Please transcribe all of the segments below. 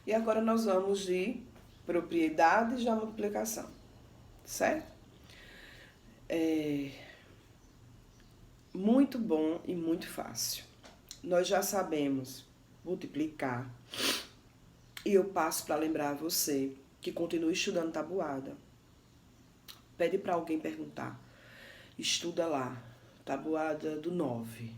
E agora nós vamos de propriedades da multiplicação, certo? Muito bom e muito fácil. Nós já sabemos multiplicar. E eu passo para lembrar você que continue estudando tabuada. Pede para alguém perguntar. Estuda lá, tabuada do 9.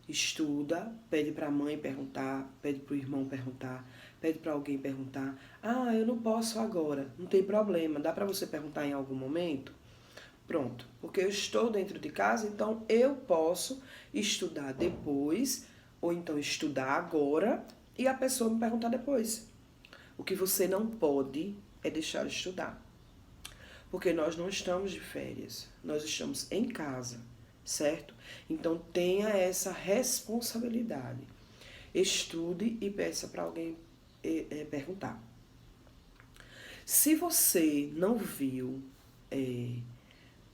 Estuda, pede para a mãe perguntar, pede para o irmão perguntar, pede para alguém perguntar. Ah, eu não posso agora. Não tem problema, dá para você perguntar em algum momento? Pronto, porque eu estou dentro de casa, então eu posso estudar depois, ou então estudar agora e a pessoa me perguntar depois. O que você não pode é deixar de estudar. Porque nós não estamos de férias, nós estamos em casa, certo? Então tenha essa responsabilidade. Estude e peça para alguém perguntar. Se você não viu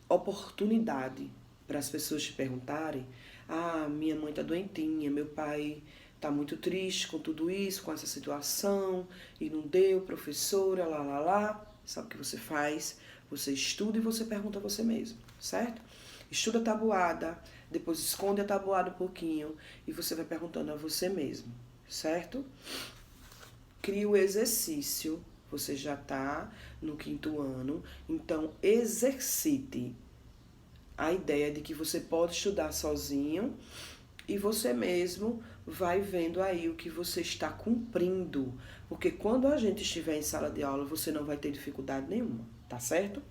oportunidade para as pessoas te perguntarem, ah, minha mãe tá doentinha, meu pai tá muito triste com tudo isso, com essa situação, e não deu, professora, lá. Sabe o que você faz? Você estuda e você pergunta a você mesmo, certo? Estuda a tabuada, depois esconde a tabuada um pouquinho e você vai perguntando a você mesmo, certo? Crie o exercício. Você já está no 5º ano, então exercite a ideia de que você pode estudar sozinho e você mesmo vai vendo aí o que você está cumprindo. Porque quando a gente estiver em sala de aula, você não vai ter dificuldade nenhuma, tá certo?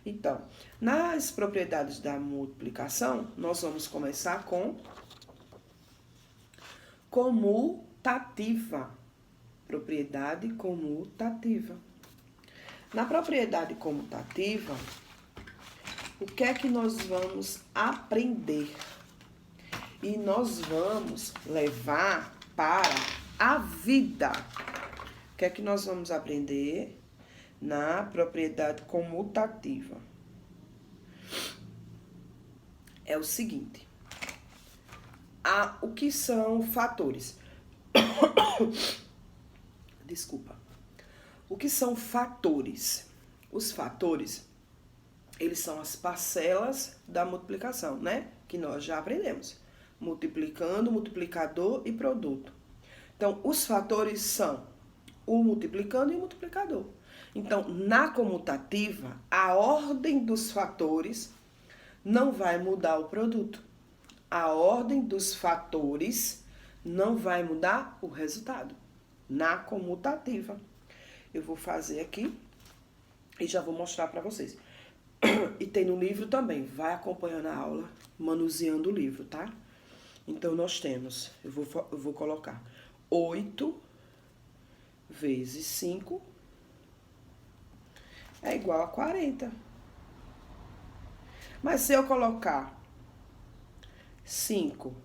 Então, nas propriedades da multiplicação, nós vamos começar com comutativa. Propriedade comutativa. Na propriedade comutativa, o que é que nós vamos aprender? E nós vamos levar para a vida. O que é que nós vamos aprender na propriedade comutativa? É o seguinte. O que são fatores? Desculpa. O que são fatores? Os fatores, eles são as parcelas da multiplicação, né? Que nós já aprendemos. Multiplicando, multiplicador e produto. Então, os fatores são o multiplicando e o multiplicador. Então, na comutativa, a ordem dos fatores não vai mudar o produto. A ordem dos fatores não vai mudar o resultado. Na comutativa. Eu vou fazer aqui e já vou mostrar para vocês. E tem no livro também. Vai acompanhando a aula, manuseando o livro, tá? Então, nós temos, eu vou colocar 8 vezes 5 é igual a 40. Mas se eu colocar 5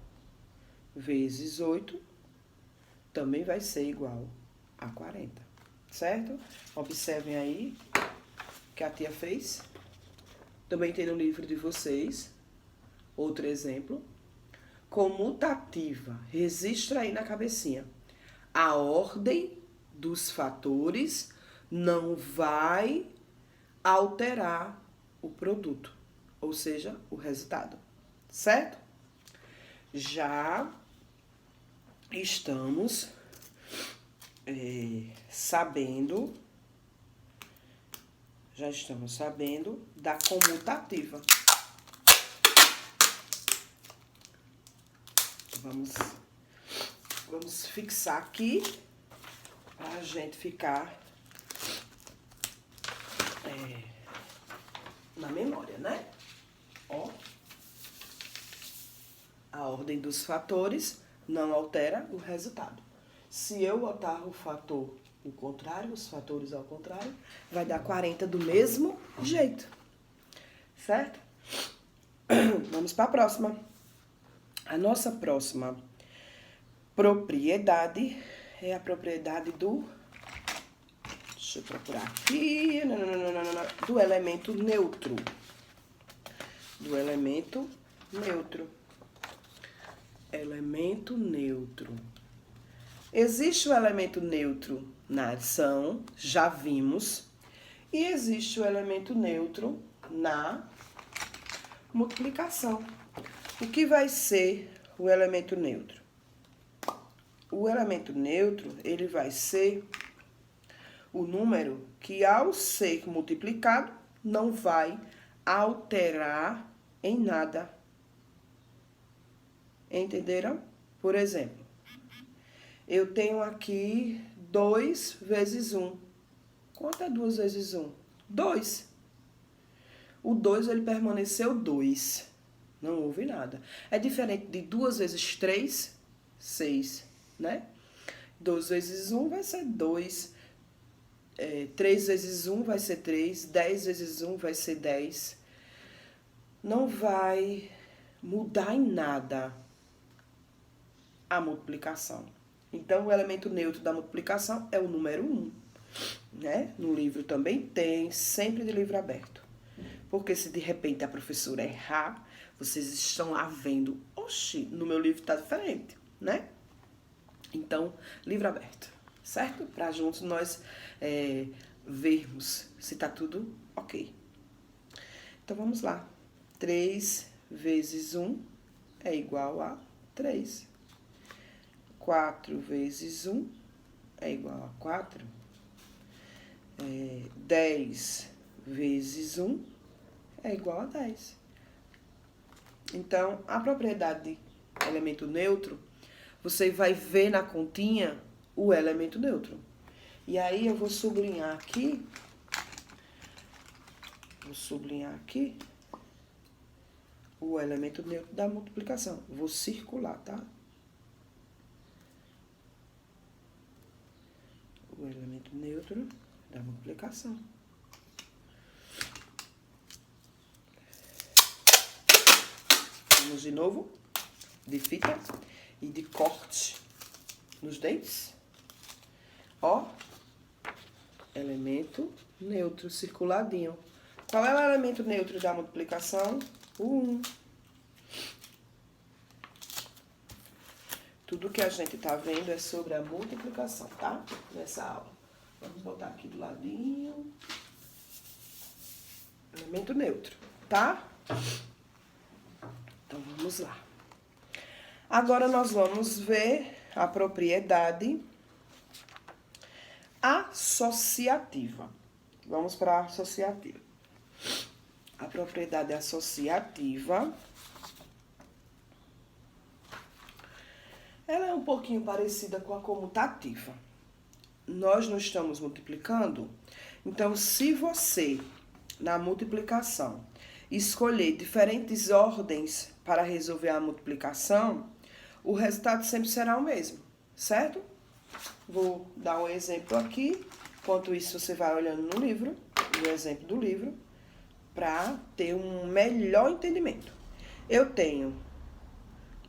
vezes 8, também vai ser igual a 40, certo? Observem aí o que a tia fez. Também tem no livro de vocês outro exemplo. Comutativa, registra aí na cabecinha. A ordem dos fatores não vai alterar o produto, ou seja, o resultado, certo? Já estamos sabendo da comutativa. Vamos fixar aqui para a gente ficar na memória, né? Ó, a ordem dos fatores não altera o resultado. Se eu botar o fator o contrário, os fatores ao contrário, vai dar 40 do mesmo jeito, certo? Vamos para a próxima. A nossa próxima propriedade é a propriedade do... Deixa eu procurar aqui. Do elemento neutro. Do elemento neutro. Elemento neutro. Existe o elemento neutro na adição, já vimos, e existe o elemento neutro na multiplicação. O que vai ser o elemento neutro? O elemento neutro, ele vai ser o número que, ao ser multiplicado, não vai alterar em nada. Entenderam? Por exemplo, eu tenho aqui 2 vezes 1. Quanto é 2 vezes 1? 2. O 2, ele permaneceu 2. Não houve nada. É diferente de 2 vezes 3, 6, né? 2 vezes 1 vai ser 2. 3 vezes 1 vai ser 3. 10 vezes 1 vai ser 10. Não vai mudar em nada a multiplicação. Então, o elemento neutro da multiplicação é o número 1. Né? No livro também tem, sempre de livro aberto. Porque se de repente a professora errar, vocês estão lá vendo, oxi, no meu livro está diferente, né? Então, livro aberto, certo? Para juntos nós vermos se está tudo ok. Então, vamos lá. 3 vezes 1 é igual a 3. 4 vezes 1 é igual a 4. 10 vezes 1 é igual a 10. Então, a propriedade de elemento neutro, você vai ver na continha o elemento neutro. E aí, eu vou sublinhar aqui. O elemento neutro da multiplicação. Vou circular, tá? O elemento neutro da multiplicação. Vamos de novo, de fita e de corte nos dentes. Ó, elemento neutro circuladinho. Qual é o elemento neutro da multiplicação? O 1. Tudo que a gente tá vendo é sobre a multiplicação, tá? Nessa aula. Vamos botar aqui do ladinho. Elemento neutro, tá? Então, vamos lá. Agora, nós vamos ver a propriedade associativa. Vamos para a associativa. A propriedade associativa, ela é um pouquinho parecida com a comutativa. Nós não estamos multiplicando, então, se você, na multiplicação, escolher diferentes ordens para resolver a multiplicação, o resultado sempre será o mesmo, certo? Vou dar um exemplo aqui. Enquanto isso, você vai olhando no livro, o exemplo do livro, para ter um melhor entendimento. Eu tenho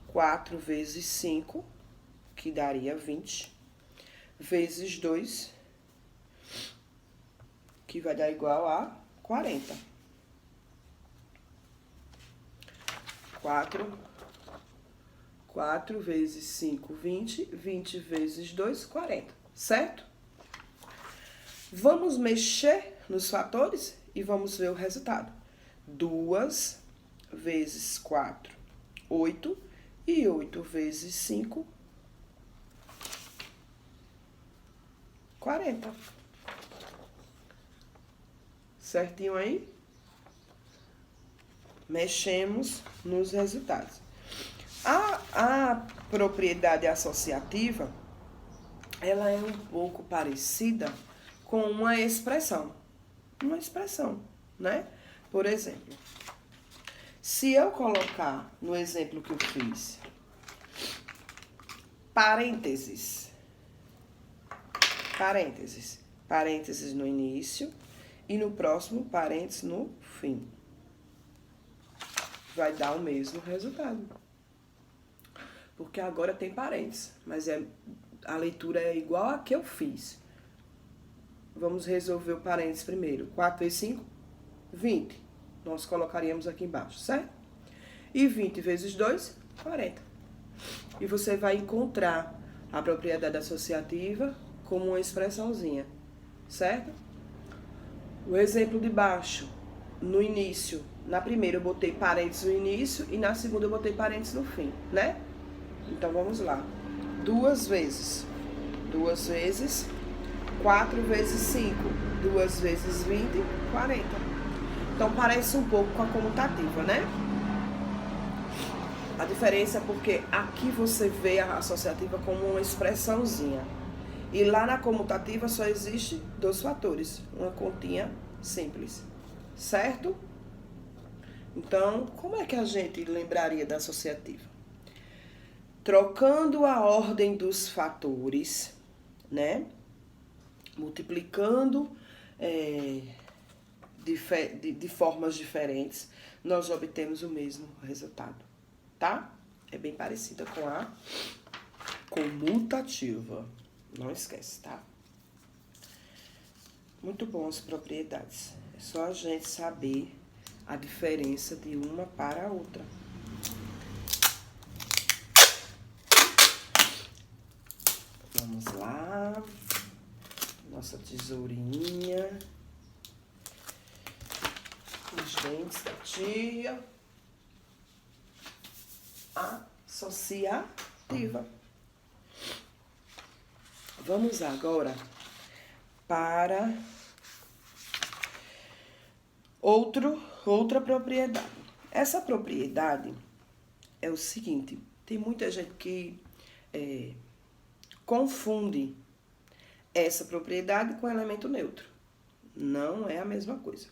4 vezes 5, que daria 20, vezes 2, que vai dar igual a 40. 4 vezes 5, 20. 20 vezes 2, 40. Certo? Vamos mexer nos fatores e vamos ver o resultado. 2 vezes 4, 8. E 8 vezes 5, 40. Certinho aí? Mexemos nos resultados. A propriedade associativa, ela é um pouco parecida com uma expressão. Uma expressão, né? Por exemplo, se eu colocar no exemplo que eu fiz, parênteses, parênteses no início e no próximo parênteses no fim, vai dar o mesmo resultado. Porque agora tem parênteses, mas a leitura é igual a que eu fiz. Vamos resolver o parênteses primeiro. 4 vezes 5, 20. Nós colocaríamos aqui embaixo, certo? E 20 vezes 2, 40. E você vai encontrar a propriedade associativa como uma expressãozinha, certo? O exemplo de baixo, no início, na primeira eu botei parênteses no início e na segunda eu botei parênteses no fim, né? Então vamos lá. 2 vezes. 2 vezes 4 vezes 5. 2 vezes 20, 40. Então parece um pouco com a comutativa, né? A diferença é porque aqui você vê a associativa como uma expressãozinha. E lá na comutativa só existe 2 fatores. Uma continha simples. Certo? Então, como é que a gente lembraria da associativa? Trocando a ordem dos fatores, né? Multiplicando de formas diferentes, nós obtemos o mesmo resultado, tá? É bem parecida com a comutativa. Não esquece, tá? Muito bom as propriedades. É só a gente saber a diferença de uma para a outra. Vamos lá. Nossa tesourinha. Os dentes da tia. Associativa. Vamos agora para outra propriedade. Essa propriedade é o seguinte, tem muita gente que confunde essa propriedade com elemento neutro. Não é a mesma coisa.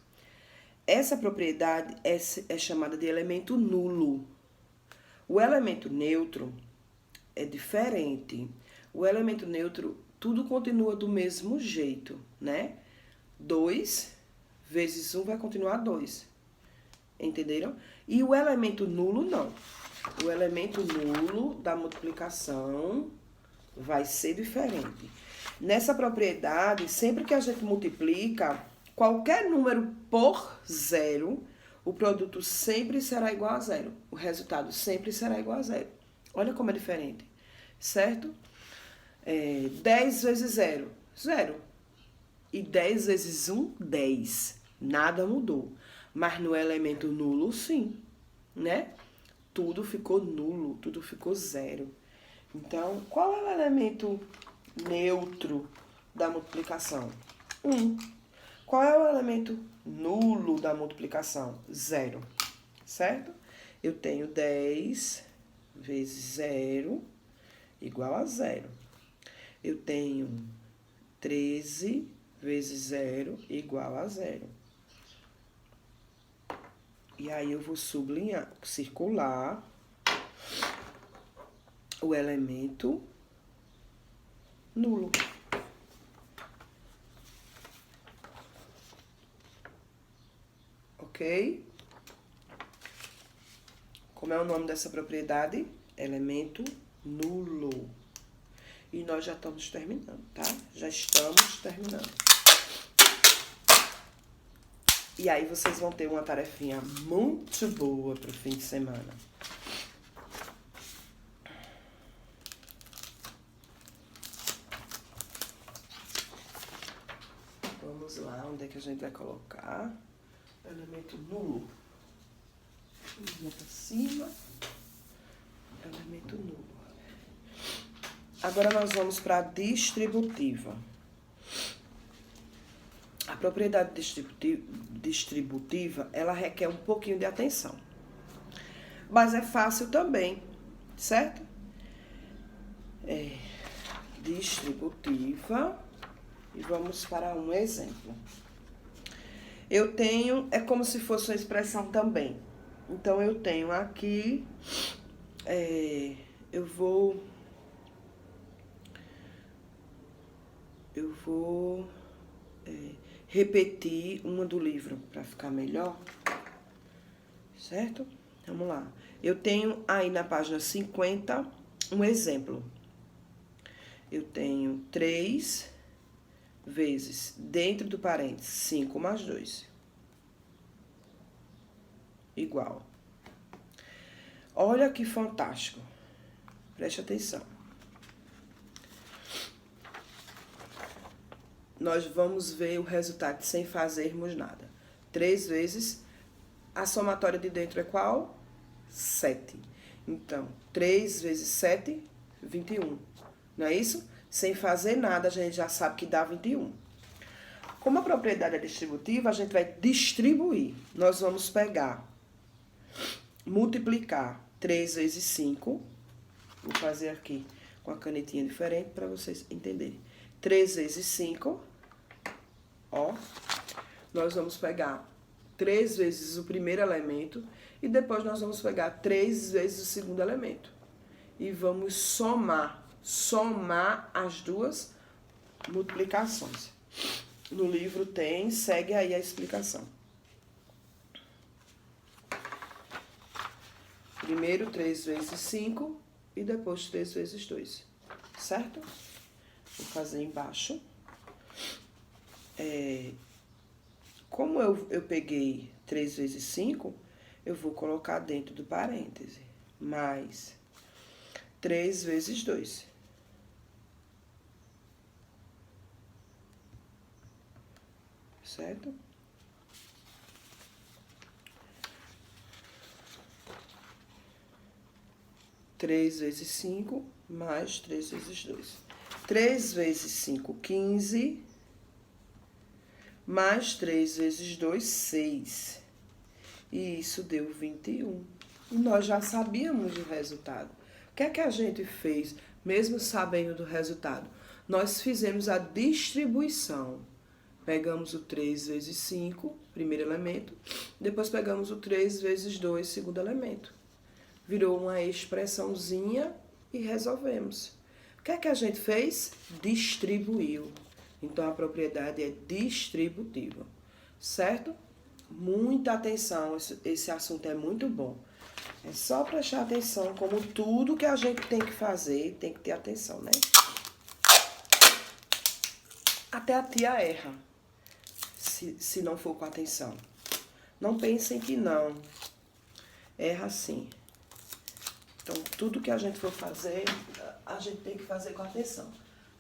Essa propriedade é chamada de elemento nulo. O elemento neutro é diferente. O elemento neutro, tudo continua do mesmo jeito, né? 2 vezes 1 vai continuar 2. Entenderam? E o elemento nulo, não. O elemento nulo da multiplicação vai ser diferente. Nessa propriedade, sempre que a gente multiplica qualquer número por zero, o produto sempre será igual a zero. O resultado sempre será igual a zero. Olha como é diferente, certo? 10 vezes 0, 0. E 10 vezes 1, 10. Nada mudou. Mas no elemento nulo, sim, né? Tudo ficou nulo, tudo ficou zero. Então, qual é o elemento neutro da multiplicação? 1. Qual é o elemento nulo da multiplicação? 0. Certo? Eu tenho 10 vezes 0 igual a 0. Eu tenho 13 vezes 0 igual a 0. E aí eu vou sublinhar, circular o elemento nulo. Ok? Como é o nome dessa propriedade? Elemento nulo. E nós já estamos terminando, tá? Já estamos terminando. E aí vocês vão ter uma tarefinha muito boa para o fim de semana. Vamos lá, onde é que a gente vai colocar? Elemento nulo. Vamos para cima. Elemento nulo. Agora nós vamos para a distributiva. A propriedade distributiva, ela requer um pouquinho de atenção. Mas é fácil também, certo? Distributiva. E vamos para um exemplo. Eu tenho, é como se fosse uma expressão também. Então, eu tenho aqui, eu vou repetir uma do livro para ficar melhor, certo? Vamos lá. Eu tenho aí na página 50 um exemplo. Eu tenho 3 vezes, dentro do parênteses, 5 mais 2. Igual. Olha que fantástico. Preste atenção. nós vamos ver o resultado sem fazermos nada. 3 vezes, a somatória de dentro é qual? 7. Então, 3 vezes 7, 21. Não é isso? Sem fazer nada, a gente já sabe que dá 21. Como a propriedade é distributiva, a gente vai distribuir. Nós vamos pegar, multiplicar 3 vezes 5. Vou fazer aqui com a canetinha diferente para vocês entenderem. 3 vezes 5, ó. Nós vamos pegar 3 vezes o primeiro elemento e depois nós vamos pegar 3 vezes o segundo elemento. E vamos somar as duas multiplicações. No livro tem, segue aí a explicação. Primeiro 3 vezes 5 e depois 3 vezes 2, certo? Vou fazer embaixo. Como eu peguei 3 vezes 5, eu vou colocar dentro do parêntese, mais 3 vezes 2. Certo? Três vezes 5, mais 3 vezes 2. 3 vezes 5, 15, mais 3 vezes 2, 6. E isso deu 21. E nós já sabíamos o resultado. O que é que a gente fez, mesmo sabendo do resultado? Nós fizemos a distribuição. Pegamos o 3 vezes 5, primeiro elemento, depois pegamos o 3 vezes 2, segundo elemento. Virou uma expressãozinha e resolvemos. O que é que a gente fez? Distribuiu. Então, a propriedade é distributiva, certo? Muita atenção, esse assunto é muito bom. É só prestar atenção, como tudo que a gente tem que fazer, tem que ter atenção, né? Até a tia erra, se não for com atenção. Não pensem que não. Erra sim. Então, tudo que a gente for fazer, a gente tem que fazer com atenção.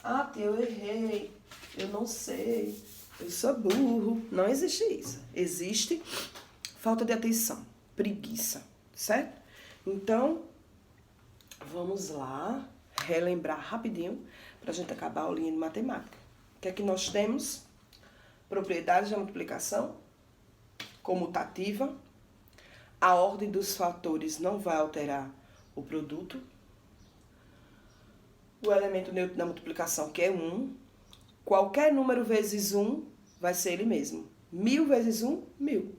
Ah, tia, eu errei, eu não sei, eu sou burro. Não existe isso. Existe falta de atenção, preguiça, certo? Então, vamos lá, relembrar rapidinho, para a gente acabar a aulinha de matemática. O que é que nós temos? Propriedades da multiplicação, comutativa. A ordem dos fatores não vai alterar o produto. O elemento neutro da multiplicação, que é 1. Qualquer número vezes 1 vai ser ele mesmo. 1000 vezes 1, 1000.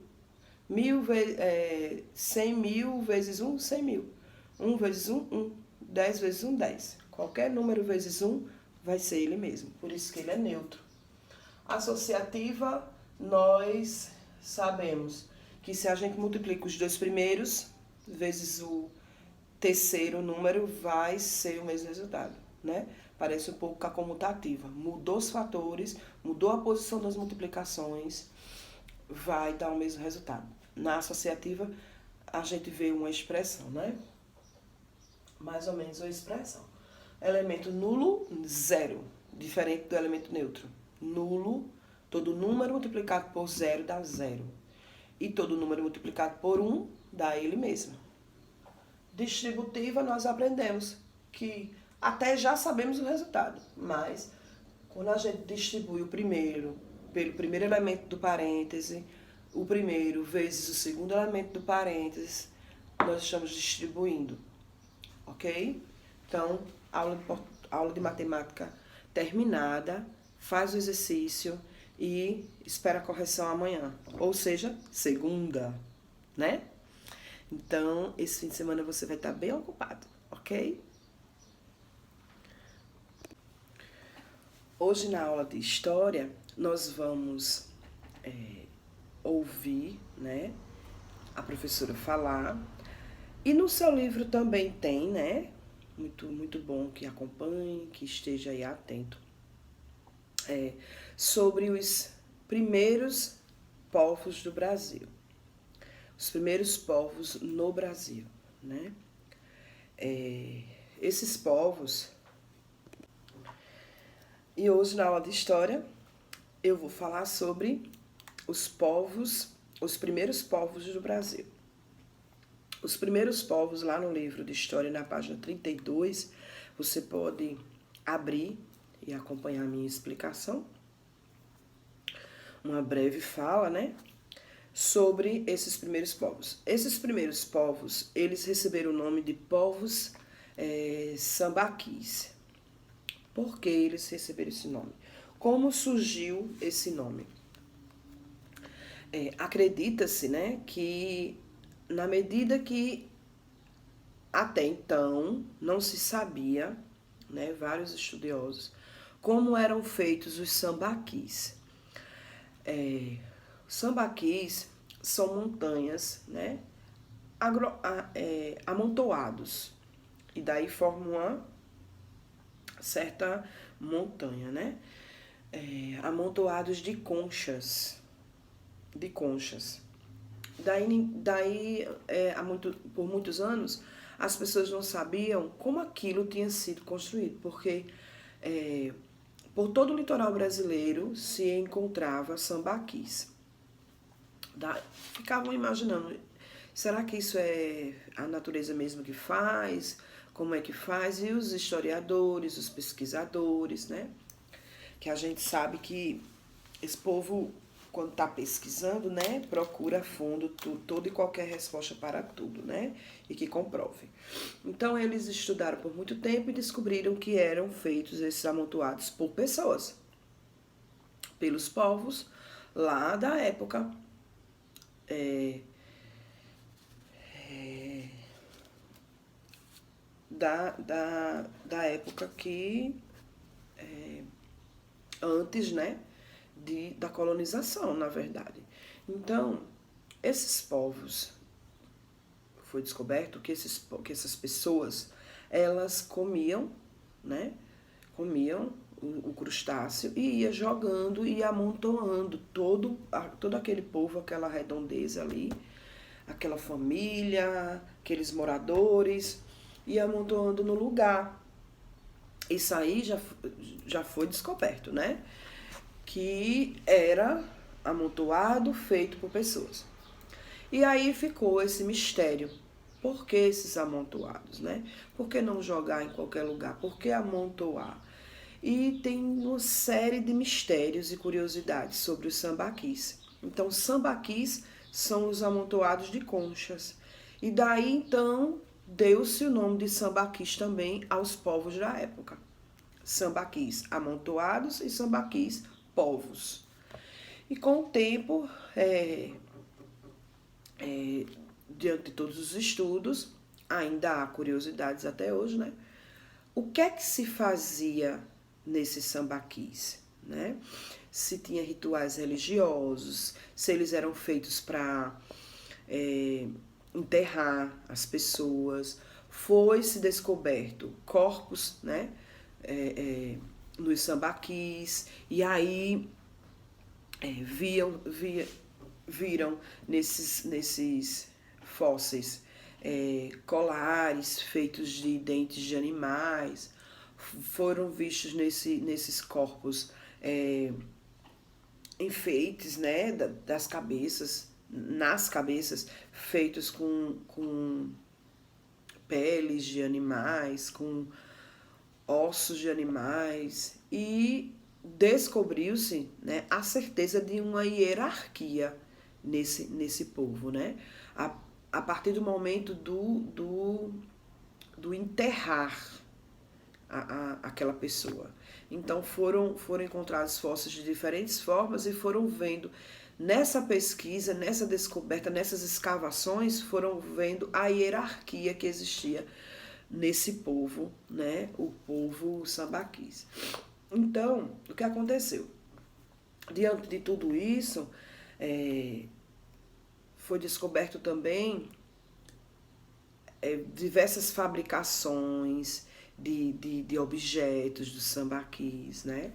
100 mil vezes 1, 100 mil. 1 vezes 1, 1. 10 vezes 1, 10. Qualquer número vezes 1 vai ser ele mesmo. Por isso que ele é neutro. Associativa, nós sabemos que se a gente multiplica os dois primeiros vezes o terceiro número, vai ser o mesmo resultado, né? Parece um pouco com a comutativa. Mudou os fatores, mudou a posição das multiplicações, vai dar o mesmo resultado. Na associativa, a gente vê uma expressão, né? Mais ou menos uma expressão. Elemento nulo, 0. Diferente do elemento neutro. Nulo, todo número multiplicado por 0 dá 0. E todo número multiplicado por 1 dá ele mesmo. Distributiva, nós aprendemos que até já sabemos o resultado, mas quando a gente distribui o primeiro pelo primeiro elemento do parêntese, o primeiro vezes o segundo elemento do parêntese, nós estamos distribuindo, ok? Então, aula de matemática terminada, faz o exercício e espera a correção amanhã, ou seja, segunda, né? Então, esse fim de semana você vai estar bem ocupado, ok? Hoje, na aula de História, nós vamos ouvir, né, a professora falar. E no seu livro também tem, né? Muito bom que acompanhe, que esteja aí atento. Sobre os primeiros povos do Brasil. Os primeiros povos no Brasil, né? Esses povos... E hoje, na aula de História, eu vou falar sobre os povos, os primeiros povos do Brasil. Os primeiros povos, lá no livro de História, na página 32, você pode abrir e acompanhar a minha explicação. Uma breve fala, né? Sobre esses primeiros povos. Esses primeiros povos, eles receberam o nome de povos sambaquis. Por que eles receberam esse nome? Como surgiu esse nome? Acredita-se, né, que na medida que até então não se sabia, né, vários estudiosos, como eram feitos os sambaquis. Sambaquis são montanhas, né, amontoados, e daí formam uma certa montanha, né, amontoados de conchas. Daí por muitos anos, as pessoas não sabiam como aquilo tinha sido construído, porque por todo o litoral brasileiro se encontrava sambaquis. Ficavam imaginando, será que isso é a natureza mesmo que faz? Como é que faz? E os historiadores, os pesquisadores, né? Que a gente sabe que esse povo, quando está pesquisando, né, procura a fundo toda e qualquer resposta para tudo, né, e que comprove. Então, eles estudaram por muito tempo e descobriram que eram feitos esses amontoados por pessoas, pelos povos lá da época da época que antes, né, da colonização, na verdade. Então, esses povos, foi descoberto que essas pessoas, elas comiam, né, comiam o crustáceo e ia jogando e amontoando todo aquele povo, aquela redondeza ali, aquela família, aqueles moradores, ia amontoando no lugar. Isso aí já foi descoberto, né? Que era amontoado, feito por pessoas. E aí ficou esse mistério. Por que esses amontoados, né? Por que não jogar em qualquer lugar? Por que amontoar? E tem uma série de mistérios e curiosidades sobre os sambaquis. Então, sambaquis são os amontoados de conchas. E daí, então, deu-se o nome de sambaquis também aos povos da época. Sambaquis amontoados e sambaquis povos. E com o tempo, diante de todos os estudos, ainda há curiosidades até hoje, né? O que é que se fazia nesses sambaquis, né? Se tinha rituais religiosos, se eles eram feitos para enterrar as pessoas. Foi-se descoberto corpos, né? Nos sambaquis, e aí viram nesses fósseis colares feitos de dentes de animais, foram vistos nesses corpos enfeites, né, das cabeças, nas cabeças, feitos com peles de animais, com ossos de animais, e descobriu-se, né, a certeza de uma hierarquia nesse povo, né? A partir do momento do enterrar aquela pessoa. Então foram encontrados fósseis de diferentes formas e foram vendo nessa pesquisa, nessa descoberta, nessas escavações, foram vendo a hierarquia que existia nesse povo, né? O povo sambaquis. Então, o que aconteceu? Diante de tudo isso, foi descoberto também diversas fabricações de objetos dos sambaquis, né?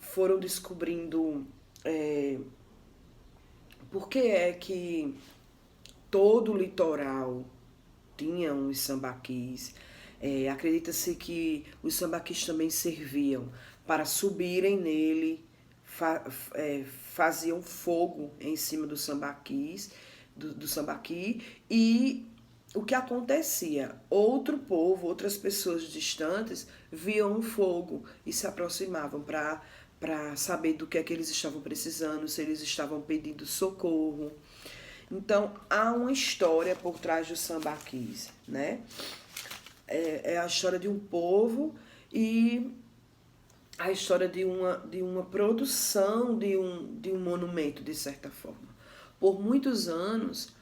Foram descobrindo por que é que todo o litoral tinha os sambaquis. Acredita-se que os sambaquis também serviam para subirem nele faziam fogo em cima do sambaquis, do sambaqui, e o que acontecia? Outro povo, outras pessoas distantes viam o fogo e se aproximavam para saber do que é que eles estavam precisando, se eles estavam pedindo socorro. Então, há uma história por trás do sambaquis, né? É a história de um povo e a história de uma produção de um monumento, de certa forma. Por muitos anos,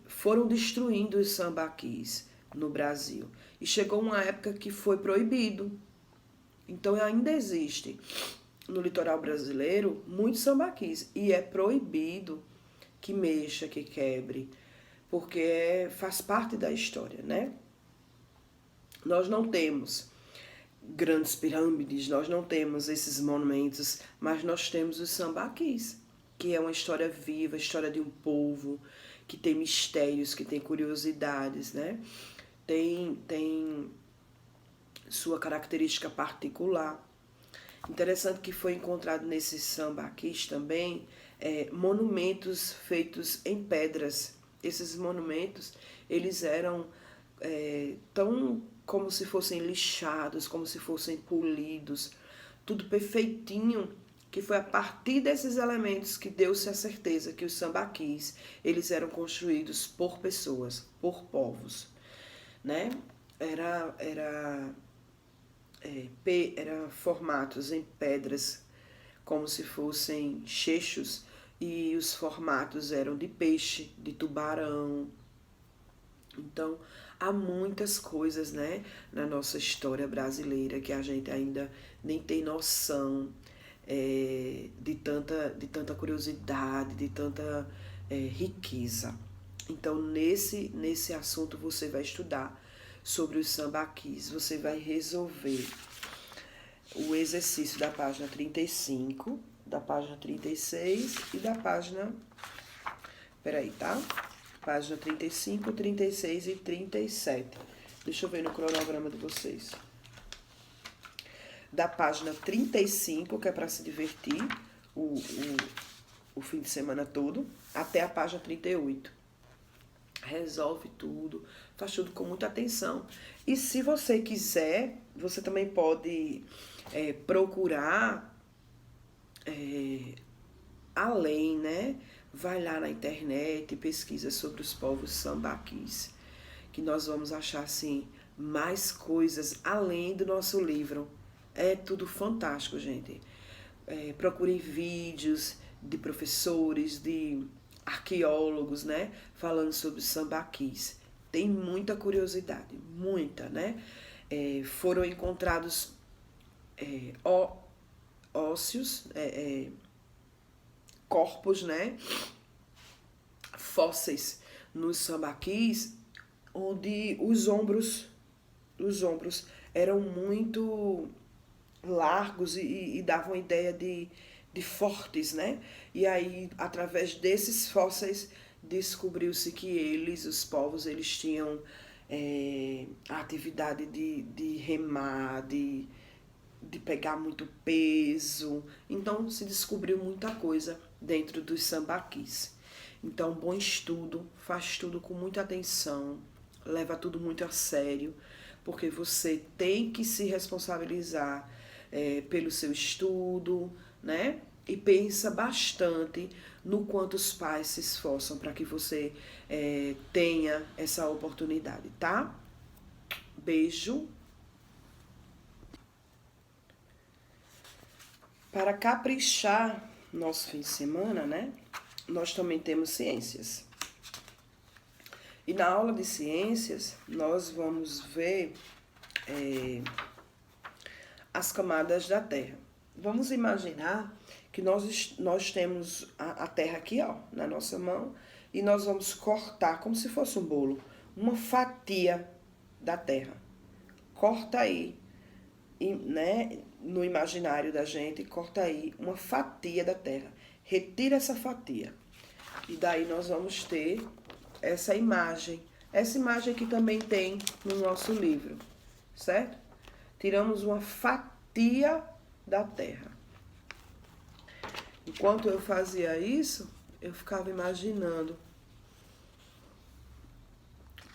foram destruindo os sambaquis no Brasil. E chegou uma época que foi proibido. Então, ainda existe no litoral brasileiro muitos sambaquis. E é proibido que mexa, que quebre, porque faz parte da história, né? Nós não temos grandes pirâmides, nós não temos esses monumentos, mas nós temos os sambaquis, que é uma história viva, a história de um povo que tem mistérios, que tem curiosidades, né? Tem sua característica particular. Interessante que foi encontrado nesses sambaquis também monumentos feitos em pedras. Esses monumentos, eles eram tão como se fossem lixados, como se fossem polidos, tudo perfeitinho, que foi a partir desses elementos que deu-se a certeza que os sambaquis, eles eram construídos por pessoas, por povos, né? Era formatos em pedras, como se fossem cheixos, e os formatos eram de peixe, de tubarão. Então, há muitas coisas, né, na nossa história brasileira que a gente ainda nem tem noção de tanta curiosidade, de tanta riqueza. Então, nesse assunto, você vai estudar sobre os sambaquis, você vai resolver o exercício da página 35, da página 36 e da página... Peraí, tá? Página 35, 36 e 37. Deixa eu ver no cronograma de vocês. Da página 35, que é para se divertir o fim de semana todo, até a página 38. Resolve tudo, faz tudo com muita atenção. E se você quiser, você também pode procurar além, né? Vai lá na internet e pesquisa sobre os povos sambaquis, que nós vamos achar, assim, mais coisas além do nosso livro. É tudo fantástico, gente. Procurem vídeos de professores, de arqueólogos, né? Falando sobre os sambaquis. Tem muita curiosidade, muita, né? Foram encontrados ósseos, corpos, né? Fósseis nos sambaquis, onde os ombros eram muito largos e davam ideia de fortes, né? E aí, através desses fósseis, descobriu-se que eles, os povos, eles tinham a atividade de remar, de pegar muito peso. Então, se descobriu muita coisa dentro dos sambaquis. Então, bom estudo, faz tudo com muita atenção, leva tudo muito a sério, porque você tem que se responsabilizar pelo seu estudo, né? E pensa bastante no quanto os pais se esforçam para que você tenha essa oportunidade, tá? Beijo. Para caprichar nosso fim de semana, né? Nós também temos ciências. E na aula de ciências, nós vamos ver as camadas da Terra. Vamos imaginar que nós temos a Terra aqui, ó, na nossa mão, e nós vamos cortar, como se fosse um bolo, uma fatia da Terra. Corta aí, né, no imaginário da gente, corta aí uma fatia da Terra. Retira essa fatia. E daí nós vamos ter essa imagem que também tem no nosso livro, certo? Tiramos uma fatia da Terra. Enquanto eu fazia isso, eu ficava imaginando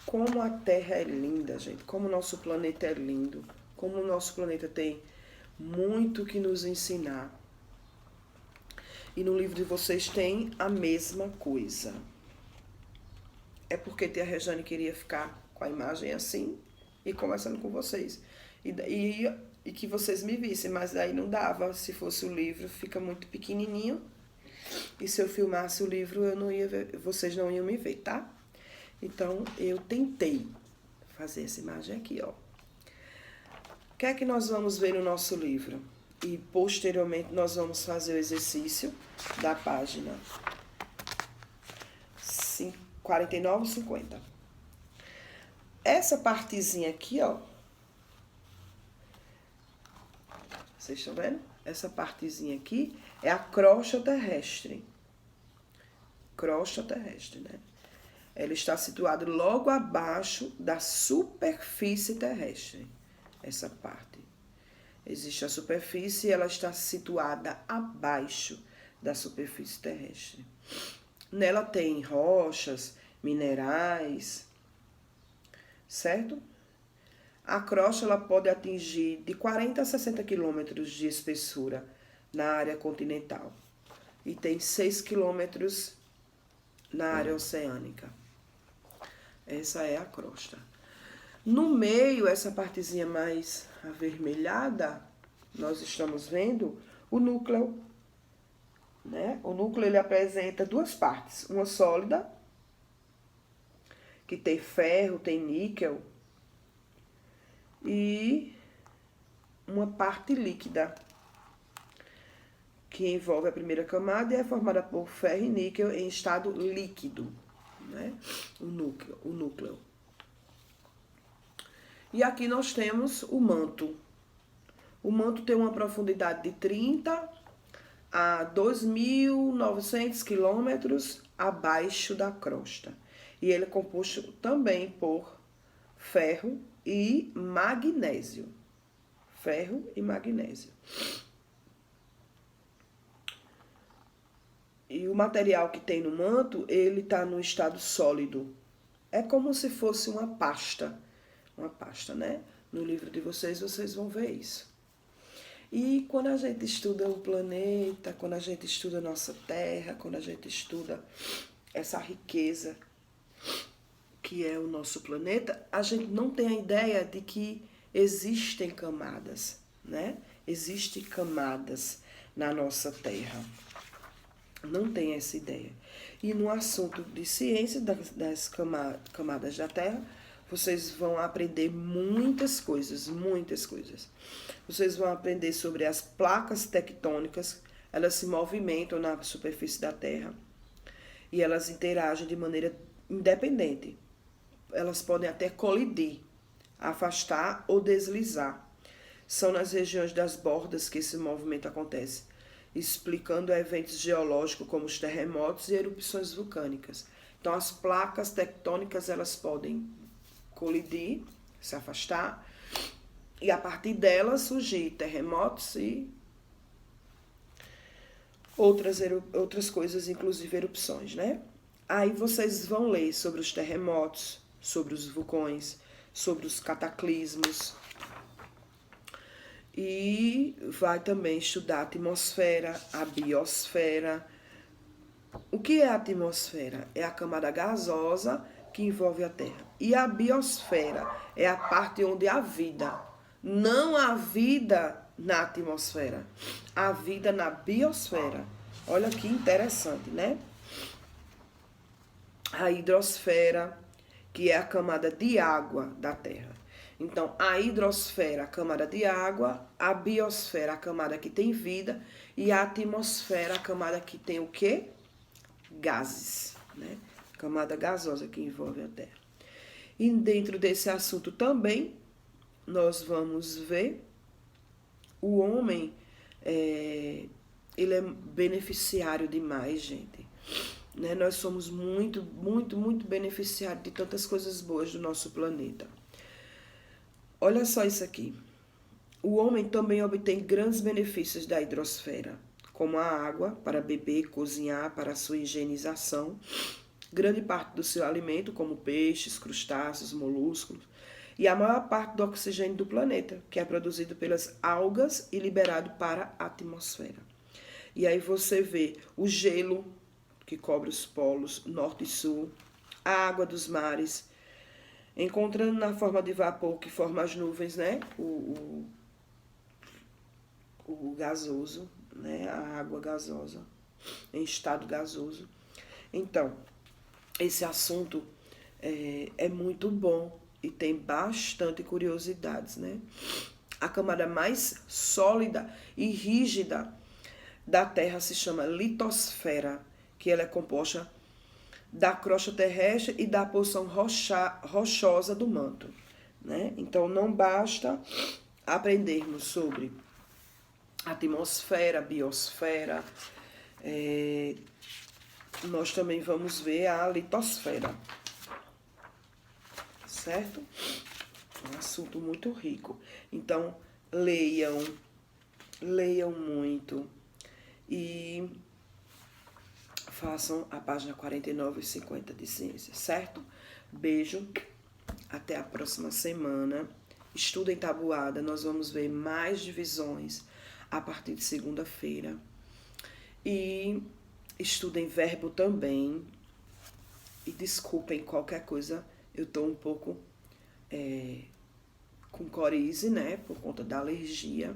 como a Terra é linda, gente. Como o nosso planeta é lindo. Como o nosso planeta tem muito que nos ensinar. E no livro de vocês tem a mesma coisa. É porque Tia Rejane queria ficar com a imagem assim e conversando com vocês. E que vocês me vissem, mas aí não dava. Se fosse o livro, fica muito pequenininho. E se eu filmasse o livro, eu não ia ver, vocês não iam me ver, tá? Então, eu tentei fazer essa imagem aqui, ó. O que é que nós vamos ver no nosso livro? E, posteriormente, nós vamos fazer o exercício da página 49 e 50. Essa partezinha aqui, ó. Vocês estão vendo? Essa partezinha aqui é a crosta terrestre. Crosta terrestre, né? Ela está situada logo abaixo da superfície terrestre. Essa parte. Existe a superfície e ela está situada abaixo da superfície terrestre. Nela tem rochas, minerais, certo? A crosta ela pode atingir de 40 a 60 quilômetros de espessura na área continental e tem 6 quilômetros na área oceânica. Essa é a crosta. No meio, essa partezinha mais avermelhada, nós estamos vendo o núcleo, né? O núcleo ele apresenta duas partes, uma sólida, que tem ferro, tem níquel, e uma parte líquida, que envolve a primeira camada e é formada por ferro e níquel em estado líquido, né? O núcleo. E aqui nós temos o manto. O manto tem uma profundidade de 30 a 2.900 quilômetros abaixo da crosta. E ele é composto também por ferro e magnésio. Ferro e magnésio. E o material que tem no manto, ele está no estado sólido. É como se fosse uma pasta. Uma pasta, né? No livro de vocês vão ver isso. E quando a gente estuda o planeta, quando a gente estuda a nossa Terra, quando a gente estuda essa riqueza que é o nosso planeta, a gente não tem a ideia de que existem camadas, né? Existem camadas na nossa Terra. Não tem essa ideia. E no assunto de ciência das camadas da Terra, vocês vão aprender muitas coisas, muitas coisas. Vocês vão aprender sobre as placas tectônicas, elas se movimentam na superfície da Terra e elas interagem de maneira independente. Elas podem até colidir, afastar ou deslizar. São nas regiões das bordas que esse movimento acontece, explicando eventos geológicos como os terremotos e erupções vulcânicas. Então, as placas tectônicas elas podem colidir, se afastar, e a partir delas surgir terremotos e outras coisas, inclusive erupções, né? Aí vocês vão ler sobre os terremotos, sobre os vulcões, sobre os cataclismos, e vai também estudar a atmosfera, a biosfera. O que é a atmosfera? É a camada gasosa que envolve a Terra. E a biosfera é a parte onde há vida. Não há vida na atmosfera, há vida na biosfera. Olha que interessante, né? A hidrosfera, que é a camada de água da Terra. Então, a hidrosfera, a camada de água, a biosfera, a camada que tem vida, e a atmosfera, a camada que tem o quê? Gases, né? Camada gasosa que envolve a Terra. E dentro desse assunto também, nós vamos ver o homem, ele é beneficiário demais, gente. Né? Nós somos muito, muito, muito beneficiários de tantas coisas boas do nosso planeta. Olha só isso aqui. O homem também obtém grandes benefícios da hidrosfera, como a água para beber, cozinhar, para a sua higienização, grande parte do seu alimento, como peixes, crustáceos, moluscos, e a maior parte do oxigênio do planeta, que é produzido pelas algas e liberado para a atmosfera. E aí você vê o gelo que cobre os polos norte e sul, a água dos mares, encontrando na forma de vapor que forma as nuvens, né? O gasoso, né? A água gasosa, em estado gasoso. Então, esse assunto é muito bom e tem bastante curiosidades, né? A camada mais sólida e rígida da Terra se chama litosfera, que ela é composta da crosta terrestre e da porção rochosa do manto, né? Então, não basta aprendermos sobre atmosfera, biosfera, nós também vamos ver a litosfera, certo? Um assunto muito rico. Então, leiam muito e façam a página 49 e 50 de ciência, certo? Beijo, até a próxima semana. Estudem tabuada, nós vamos ver mais divisões a partir de segunda-feira. E estudem verbo também. E desculpem qualquer coisa, eu tô um pouco com corize, né, por conta da alergia.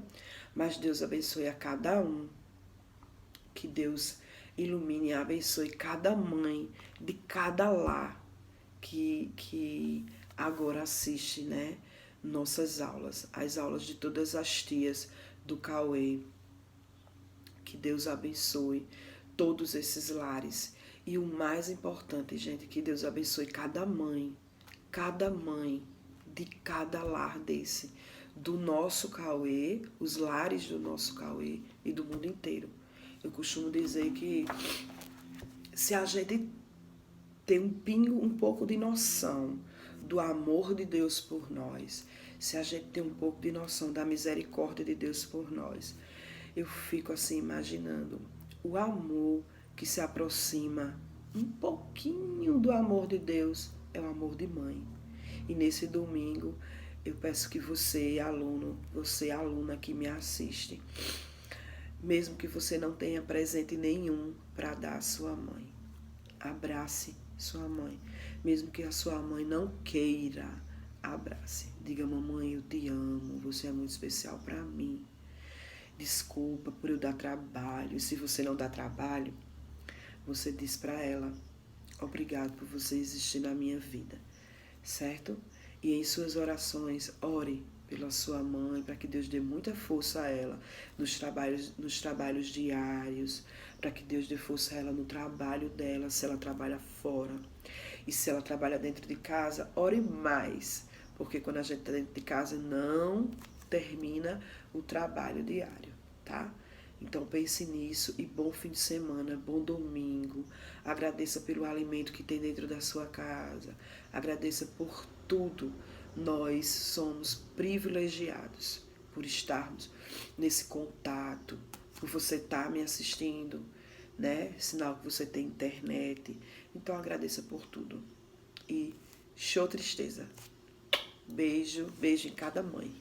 Mas Deus abençoe a cada um. Que Deus ilumine e abençoe cada mãe de cada lar que agora assiste, né, nossas aulas, as aulas de todas as tias do Cauê. Que Deus abençoe todos esses lares. E o mais importante, gente, que Deus abençoe cada mãe de cada lar desse, do nosso Cauê, os lares do nosso Cauê e do mundo inteiro. Eu costumo dizer que se a gente tem um pouco de noção do amor de Deus por nós, se a gente tem um pouco de noção da misericórdia de Deus por nós, eu fico assim imaginando o amor que se aproxima um pouquinho do amor de Deus, é o amor de mãe. E nesse domingo eu peço que você, aluno, você, aluna que me assiste, mesmo que você não tenha presente nenhum para dar à sua mãe, abrace sua mãe. Mesmo que a sua mãe não queira, abrace. Diga: mamãe, eu te amo, você é muito especial para mim. Desculpa por eu dar trabalho. E se você não dá trabalho, você diz para ela: obrigado por você existir na minha vida, certo? E em suas orações, ore pela sua mãe, para que Deus dê muita força a ela nos trabalhos diários, para que Deus dê força a ela no trabalho dela, se ela trabalha fora. E se ela trabalha dentro de casa, ore mais, porque quando a gente está dentro de casa, não termina o trabalho diário, tá? Então pense nisso e bom fim de semana, bom domingo. Agradeça pelo alimento que tem dentro da sua casa. Agradeça por tudo. Nós somos privilegiados por estarmos nesse contato, por você estar me assistindo, né? Sinal que você tem internet. Então agradeça por tudo. E show tristeza. Beijo, beijo em cada mãe.